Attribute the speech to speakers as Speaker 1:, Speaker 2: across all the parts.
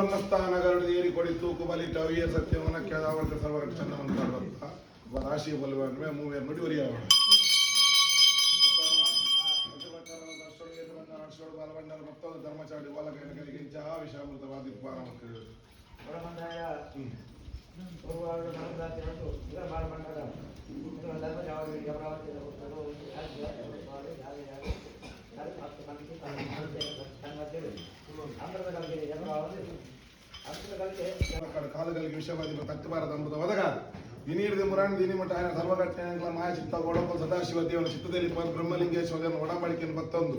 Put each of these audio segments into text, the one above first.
Speaker 1: ಬ್ರಹ್ಮಸ್ಥಾನಗರುಡು ಏರಿ ಕೊಡಿ ತೂಕು ಬಲಿತ ಅವಿಯ ಸತ್ಯವನ್ನ ಕೇಳಾವರ್ಗ ಸರ್ವರ ಚಂದವಂತ ರಾಶಿ ಬಲುವೆ ಮೂವೇರು ನುಡಿ ಒರಿಯಾವ ಬಾಲಬಂಡರ ಮತ್ತೊಂದು ಧರ್ಮಚಾಡಿ ಒಲಗೈನಗಳಿಗೆ ವಿಷಾಮೃತವಾದ ಕಾಲಗಳಿಗೆ ವಿಷಯವಾದಿ ತತ್ವಾರದ ಅಮೃತ ಒದಗ ದಿನೀರ್ದಿ ಮುರಾಣ ದಿನಿ ಮಠ ఆయన ಸರ್ವಘಟನೆಗಳ ಮಾಯಚಿತ್ತ ಗೋಡಪ್ಪ ಸದಾಶಿವ ದೇವನ ಚಿತ್ತದಲ್ಲಿ ಬ್ರಹ್ಮಲಿಂಗೇಶ್ವರನ ಒಡಂಬಡಿಕೆಯನ್ನು ಮತ್ತೊಂದು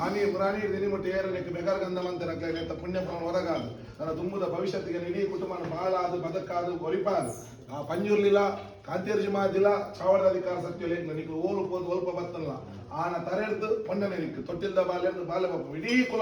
Speaker 1: ಆನಿ ಮುರಾಣಿ ದಿನಿ ಮಠ ಏರಲಿಕ್ಕೆ ಬೆಗರ್ಗಂಧವಂತರಕ್ಕ ಪುಣ್ಯಪ್ರಮ ಒದಗಾದು ನನ್ನ ತುಂಬುದ ಭವಿಷ್ಯತ್ತಿಗೆ ಇಡೀ ಕುಟುಂಬನ ಬಾಳಾದು ಬದಕಾದು ಒರಿಪಾದು ಆ ಪಂಜುರ್ಲಿಲ್ಲ ಕಾಂತೇರ್ಜಿ ಮಾದಿಲ್ಲ ಚಾವಡದ ಅಧಿಕಾರ ಸತ್ಯಲೆ ನಿಕ್ಕೆ ಓಲು ಪೋದು ಒಲ್ಪ ಬತ್ತಲ್ಲ ಆನ ತರೆಡ್ದು ಪಂಡನೆ ನಿಕ್ಕೆ ತೊಟ್ಟಿಲ್ದ ಬಾಲ್ಯ ಬಾಲ್ಯ ಇಡೀ ಕುಲ